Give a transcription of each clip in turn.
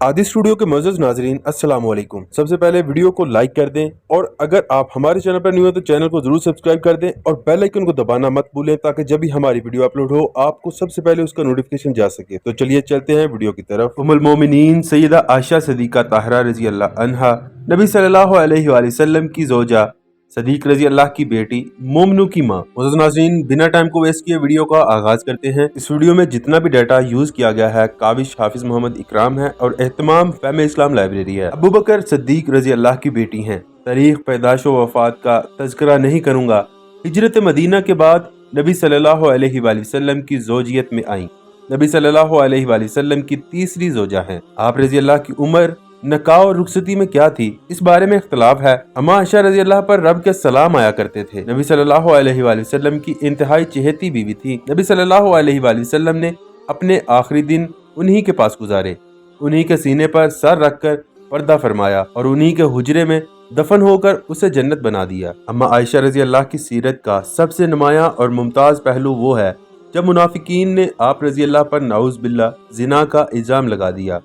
आदि स्टूडियो के मोअज़्ज़ज़ नाज़रीन अस्सलाम वालेकुम। सबसे पहले वीडियो को लाइक कर दें और अगर आप हमारे चैनल पर न्यू हो तो चैनल को जरूर सब्सक्राइब कर दें और बेल आइकन को दबाना मत भूलें ताकि जब भी हमारी वीडियो अपलोड हो आपको सबसे पहले उसका नोटिफिकेशन जा सके। तो चलिए चलते हैं वीडियो की तरफ। उम्मुल मोमिनीन सैयदा आयशा सिद्दीक़ा ताहरा रज़ी अल्लाह अन्हा नबी सल्लल्लाहु अलैहि वसल्लम की ज़ौजा सदीक रजी अल्लाह की बेटी मोमनू की माँ। मुअज़्ज़ज़ नाज़रीन बिना टाइम को वेस्ट किए वीडियो का आगाज करते हैं। इस वीडियो में जितना भी डाटा यूज किया गया है काविश हाफिज मोहम्मद इकराम है और एहतमाम फहम इस्लाम लाइब्रेरी है। अबू बकर सिद्दीक रजी अल्लाह की बेटी हैं। तारीख पैदाश व वफात का तज़किरा नहीं करूँगा। हिजरत मदीना के बाद नबी सल्लल्लाहु अलैहि वसल्लम की ज़ौजियत में आई। नबी सल्लल्लाहु अलैहि वसल्लम की तीसरी ज़ौजा हैं। आप रजी अल्लाह की उम्र नकाह और रुखसती में क्या थी इस बारे में इख्तलाफ है। अम्मा आयशा रजी अल्लाह पर रब के सलाम आया करते थे। नबी सल्लल्लाहु अलैहि वसल्लम की इंतहाई चहेती बीवी थी। नबी सल्लल्लाहु अलैहि वसल्लम ने अपने आखिरी दिन उन्हीं के पास गुजारे। उन्हीं के सीने पर सर रखकर पर्दा फरमाया और उन्हीं के हुजरे में दफन होकर उसे जन्नत बना दिया। अम्मा आयशा रजी अल्लाह की सीरत का सबसे नुमाया और मुमताज पहलू वो है जब मुनाफिकीन ने आप रजी अल्लाह पर नाउज़ बिल्लाह जिना का इल्जाम लगा दिया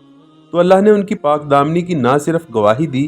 तो अल्लाह ने उनकी पाक दामनी की ना सिर्फ गवाही दी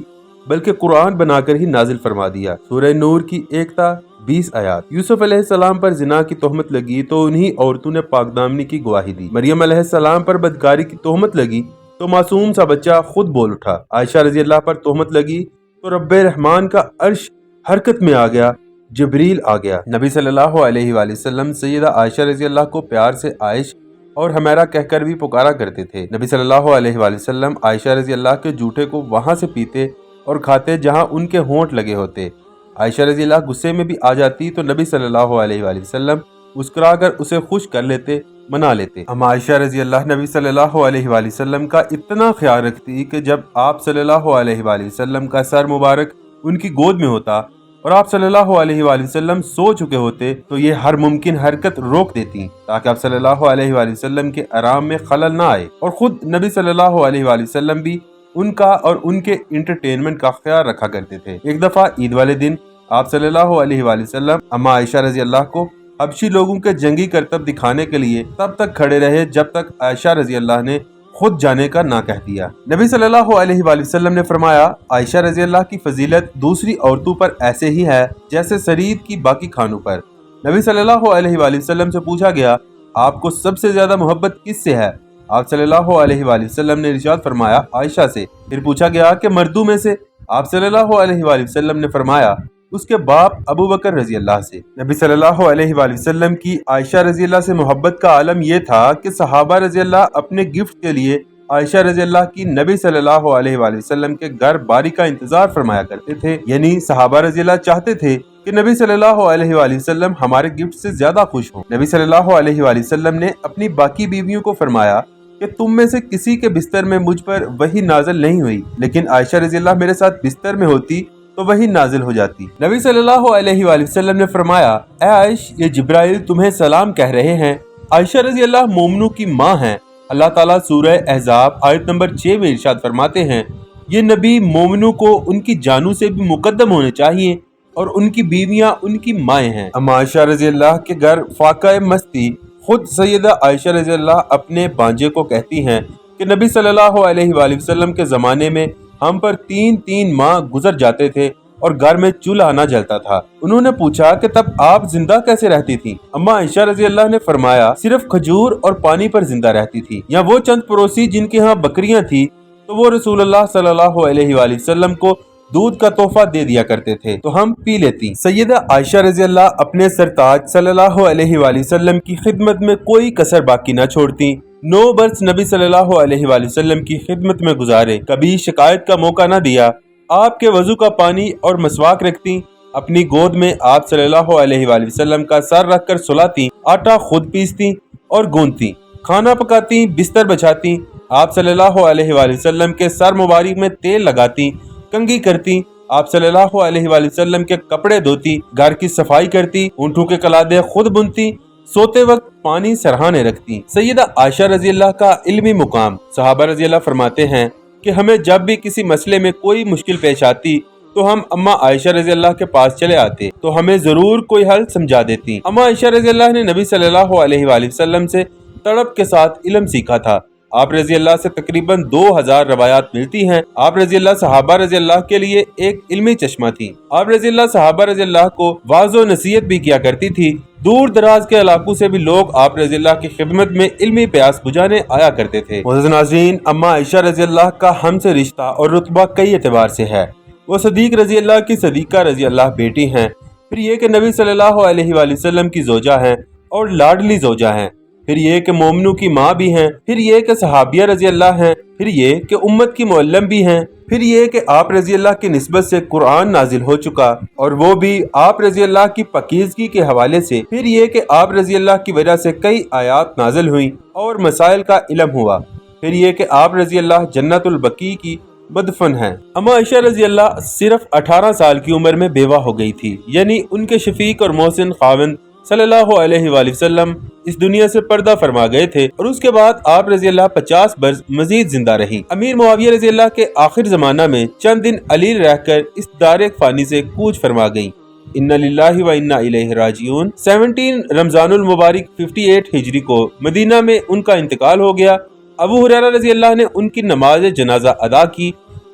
बल्कि कुरान बनाकर ही नाजिल फरमा दिया। सूरह नूर की 1-20 आयात। यूसुफ अलैहिस्सलाम पर जिना की तोहमत लगी तो उन्हीं औरतों ने पाक दामनी की गवाही दी। मरियम अलैहिस्सलाम पर बदकारी की तोहमत लगी तो मासूम सा बच्चा खुद बोल उठा। आयशा रजी अल्लाह पर तोहमत लगी तो रब्बे रहमान का अर्श हरकत में आ गया, जिब्रील आ गया। नबी सल्लल्लाहु अलैहि वसल्लम सैयदा आयशा रजी अल्लाह को प्यार से आयश और हमेरा कहकर भी पुकारा करते थे। नबी सल्लल्लाहु अलैहि वसल्लम आयशा रजी अल्लाह के जूठे को वहां से पीते और खाते जहां उनके होंठ लगे होते। आयशा रजी अल्लाह गुस्से में भी आ जाती तो नबी सल्लल्लाहु अलैहि वसल्लम मुस्कुराकर उसे खुश कर लेते, मना लेते। अम्मा आयशा रजी अल्लाह नबी सल्लल्लाहु अलैहि वसल्लम का इतना ख्याल रखती कि जब आप सल्लल्लाहु अलैहि वसल्लम का सर मुबारक उनकी गोद में होता और आप सल्लल्लाहु अलैहि वसल्लम सो चुके होते तो ये हर मुमकिन हरकत रोक देती ताकि आप सल्लल्लाहु अलैहि वसल्लम के आराम में खलल ना आए और खुद नबी सल्लल्लाहु अलैहि वसल्लम भी उनका और उनके इंटरटेनमेंट का ख्याल रखा करते थे। एक दफा ईद वाले दिन आप सल्लल्लाहु अलैहि वसल्लम अम्मा आयशा रजी अल्लाह को हबशी लोगों के जंगी करतब दिखाने के लिए तब तक खड़े रहे जब तक आयशा रजी अल्लाह ने खुद जाने का ना कह दिया। नबी सल्लल्लाहु अलैहि वसल्लम ने फरमाया आयशा रजी अल्लाह की फजीलत दूसरी औरतों पर ऐसे ही है जैसे सरीद की बाकी खानों पर। नबी सल्लल्लाहु अलैहि वसल्लम से पूछा गया आपको सबसे ज्यादा मोहब्बत किससे है? आप सल्लल्लाहु अलैहि वसल्लम ने इरशाद फरमाया आयशा से। फिर पूछा गया कि मर्दों में से? आप सल्लल्लाहु अलैहि वसल्लम ने फरमाया उसके बाप अबू बकर रजी अल्लाह से। नबी सल्लल्लाहु अलैहि वसल्लम की आयशा रजी अल्लाह से मोहब्बत का आलम यह था कि सहाबा रजी अल्लाह अपने गिफ्ट के लिए आयशा रजी अल्लाह की नबी सल्लल्लाहु अलैहि वसल्लम के घर बारी का इंतजार फरमाया करते थे। यानी सहाबा रजी अल्लाह चाहते थे कि नबी सल्लल्लाहु अलैहि वसल्लम हमारे गिफ्ट से ज्यादा खुश हों। नबी सल्लल्लाहु अलैहि वसल्लम ने अपनी बाकी बीवियों को फरमाया कि तुम में से किसी के बिस्तर में मुझ पर वही नाजिल नहीं हुई, लेकिन आयशा रजी अल्लाह मेरे साथ बिस्तर में होती तो वही नाजिल हो जाती। नबी सल्लल्लाहु अलैहि वसल्लम ने फरमाया ऐ आयश ये जिब्राइल तुम्हें सलाम कह रहे हैं। आयशा रजी अल्लाह मोमनू की माँ हैं। अल्लाह ताला सूरह अहज़ाब आयत नंबर 6 में इरशाद फरमाते हैं ये नबी मोमनू को उनकी जानू से भी मुकद्दम होने चाहिए और उनकी बीवियां उनकी माएँ हैं। अम्मा आयशा रजी अल्लाह के घर फाक़ा मस्ती खुद सैयदा आयशा रजी अल्लाह अपने भांजे को कहती हैं कि नबी सल्लल्लाहु अलैहि वसल्लम के ज़माने में हम पर 3-3 माह गुजर जाते थे और घर में चूल्हा न जलता था। उन्होंने पूछा कि तब आप जिंदा कैसे रहती थी? अम्मा आयशा रजी अल्लाह ने फरमाया सिर्फ खजूर और पानी पर जिंदा रहती थी, या वो चंद पड़ोसी जिनके यहाँ बकरियां थी तो वो रसूलुल्लाह सल्लल्लाहु अलैहि वसल्लम को दूध का तोहफा दे दिया करते थे तो हम पी लेती। सैयदा आयशा रजी अल्लाह अपने सरताज सल्लल्लाहु अलैहि वसल्लम की खिदमत में कोई कसर बाकी न छोड़ती। 9 बरस नबी सल्लल्लाहु अलैहि वसल्लम की खिदमत में गुजारे, कभी शिकायत का मौका न दिया। आपके वजू का पानी और मसवाक रखती, अपनी गोद में आप सल्लल्लाहु अलैहि वसल्लम का सर रखकर सुलाती, आटा खुद पीसती और गूंथती, खाना पकाती, बिस्तर बिछाती, आप सल्लल्लाहु अलैहि वसल्लम के सर मुबारक में तेल लगाती, कंघी करती, आप सल्लल्लाहु अलैहि वसल्लम के कपड़े धोती, घर की सफाई करती, ऊँटों के कलादे खुद बुनती, सोते वक्त पानी सरहाने रखती। सैयदा आयशा रजी अल्लाह का इल्मी मुकाम। सहाबा रजी अल्लाह फरमाते हैं कि हमें जब भी किसी मसले में कोई मुश्किल पेश आती तो हम अम्मा आयशा रजी अल्लाह के पास चले आते तो हमें जरूर कोई हल समझा देती। अम्मा आयशा रजी अल्लाह ने नबी सल्लल्लाहु अलैहि वसल्लम से तड़प के साथ इल्म सीखा था। آپ رضی اللہ سے تقریباً 2000 روایات ملتی ہیں۔ آپ رضی اللہ صحابہ رضی اللہ کے لیے ایک علمی چشمہ تھی۔ آپ رضی اللہ صحابہ رضی اللہ کو واعظ و نصیحت بھی کیا کرتی تھی۔ دور دراز کے علاقوں سے بھی لوگ آپ رضی اللہ کی خدمت میں علمی پیاس بجھانے آیا کرتے تھے۔ معزز ناظرین، اما عائشہ رضی اللہ کا ہم سے رشتہ اور رتبہ کئی اعتبار سے ہے۔ وہ صدیق رضی اللہ کی صدیقہ رضی اللہ بیٹی ہیں، پھر یہ کہ نبی صلی اللہ علیہ وآلہ وسلم کی زوجہ ہیں اور لاڈلی زوجہ ہیں، پھر یہ کہ مومنوں کی ماں بھی ہیں، پھر یہ کہ صحابیہ رضی اللہ ہیں، پھر یہ کہ امت کی معلم بھی ہیں، پھر یہ کہ آپ رضی اللہ کی نسبت سے قرآن نازل ہو چکا اور وہ بھی آپ رضی اللہ کی پاکیزگی کے حوالے سے، پھر یہ کہ آپ رضی اللہ کی وجہ سے کئی آیات نازل ہوئیں اور مسائل کا علم ہوا، پھر یہ کہ آپ رضی اللہ جنت البقیع کی مدفن ہیں۔ اما عائشہ رضی اللہ صرف 18 سال کی عمر میں بیوہ ہو گئی تھی، یعنی ان کے شفیق اور محسن خاوند صلی اللہ علیہ وآلہ وسلم اس دنیا سے پردہ فرما گئے تھے، اور اس کے بعد آپ رضی اللہ 50 برس مزید زندہ رہی۔ امیر معاویہ رضی اللہ کے آخر زمانہ میں چند دن علیل رہ کر اس دار فانی سے کوچ فرما گئیں۔ اِنَّ لِلَّهِ وَإِنَّا إِلَيْهِ رَاجِعُونَ 17 رمضان المبارک 58 ہجری کو مدینہ میں ان کا انتقال ہو گیا۔ ابو ہریرہ رضی اللہ نے ان کی نماز جنازہ ادا کی۔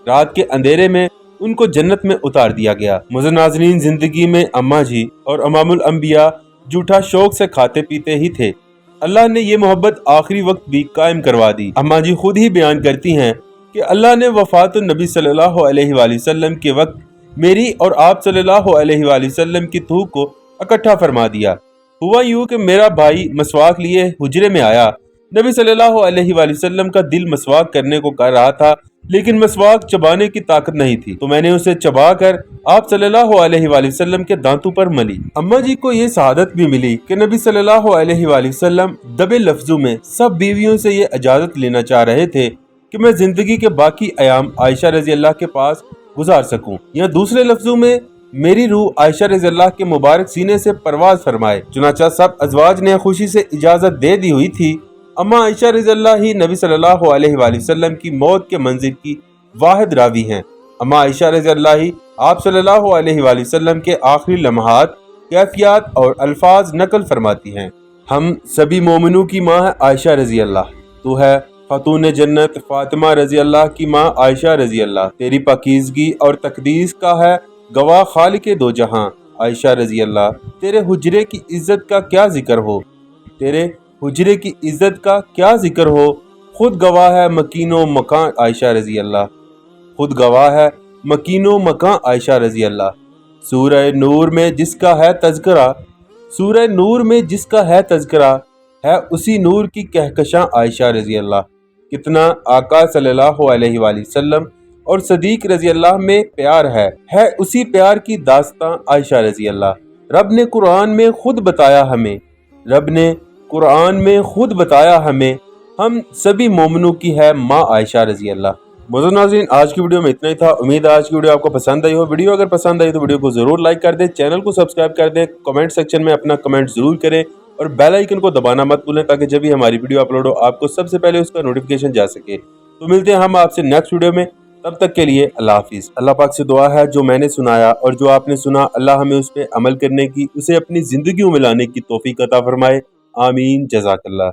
رات کے اندھیرے میں ان کو جنت میں اتار دیا گیا۔ معزز ناظرین، زندگی میں اماں جی اور امام الانبیاء جھوٹا شوق سے کھاتے پیتے ہی تھے۔ اللہ نے یہ محبت آخری وقت بھی قائم کروا دی۔ اماں جی خود ہی بیان کرتی ہیں کہ اللہ نے وفات النبی صلی اللہ علیہ وآلہ وسلم کے وقت میری اور آپ صلی اللہ علیہ وآلہ وسلم کی تھوک کو اکٹھا فرما دیا۔ ہوا یوں کہ میرا بھائی مسواک لیے حجرے میں آیا۔ نبی صلی اللہ علیہ وآلہ وسلم کا دل مسواک کرنے کو کر رہا تھا، لیکن مسواک چبانے کی طاقت نہیں تھی، تو میں نے اسے چبا کر آپ صلی اللہ علیہ وآلہ وسلم کے دانتوں پر ملی۔ اماں جی کو یہ سعادت بھی ملی کہ نبی صلی اللہ علیہ وآلہ وسلم دبے لفظوں میں سب بیویوں سے یہ اجازت لینا چاہ رہے تھے کہ میں زندگی کے باقی ایام عائشہ رضی اللہ کے پاس گزار سکوں، یا دوسرے لفظوں میں میری روح عائشہ رضی اللہ کے مبارک سینے سے پرواز فرمائے۔ چنانچہ سب ازواج نے خوشی سے اجازت دے دی ہوئی تھی۔ اما عائشہ رضی اللہ ہی نبی صلی اللہ علیہ وآلہ وسلم کی موت کے منظر کی واحد راوی ہیں۔ اما عائشہ رضی اللہ ہی آپ صلی اللہ علیہ وآلہ وسلم کے آخری لمحات، کیفیات اور الفاظ نقل فرماتی ہیں۔ ہم سبھی مومنوں کی ماں ہے عائشہ رضی اللہ، تو ہے خاتون جنت فاطمہ رضی اللہ کی ماں عائشہ رضی اللہ، تیری پاکیزگی اور تقدیس کا ہے گواہ خالق دو جہاں عائشہ رضی اللہ، تیرے حجرے کی عزت کا کیا ذکر ہو، تیرے حجرے کی عزت کا کیا ذکر ہو، خود گواہ ہے مکین و مکان عائشہ رضی اللہ، خود گواہ ہے مکین و مکان عائشہ رضی اللہ۔ سورہ نور میں جس کا ہے تذکرہ، سورہ نور میں جس کا ہے تذکرہ، ہے اسی نور کی کہکشاں عائشہ رضی اللہ۔ کتنا آقا صلی اللہ علیہ وآلہ وسلم اور صدیق رضی اللہ میں پیار ہے اسی پیار کی داستاں عائشہ رضی اللہ۔ رب نے قرآن میں خود بتایا ہمیں، ہم سبھی مومنوں کی ہے ماں عائشہ رضی اللہ۔ معزز ناظرین، آج کی ویڈیو میں اتنا ہی تھا۔ امید ہے آج کی ویڈیو آپ کو پسند آئی ہو۔ ویڈیو اگر پسند آئی تو ویڈیو کو ضرور لائک کر دیں، چینل کو سبسکرائب کر دیں، کمنٹ سیکشن میں اپنا کمنٹ ضرور کریں اور بیل آئیکن کو دبانا مت بھولیں تاکہ جب بھی ہماری ویڈیو اپلوڈ ہو آپ کو سب سے پہلے اس کا نوٹیفیکیشن جا سکے۔ تو ملتے ہیں ہم آپ سے نیکسٹ ویڈیو میں، تب تک کے لیے اللہ حافظ۔ اللہ پاک سے دعا ہے جو میں نے سنایا اور جو آپ نے سنا، اللہ ہمیں اس پہ عمل کرنے کی، اسے اپنی زندگیوں میں لانے کی توفیق عطا فرمائے۔ آمین، جزاک اللہ۔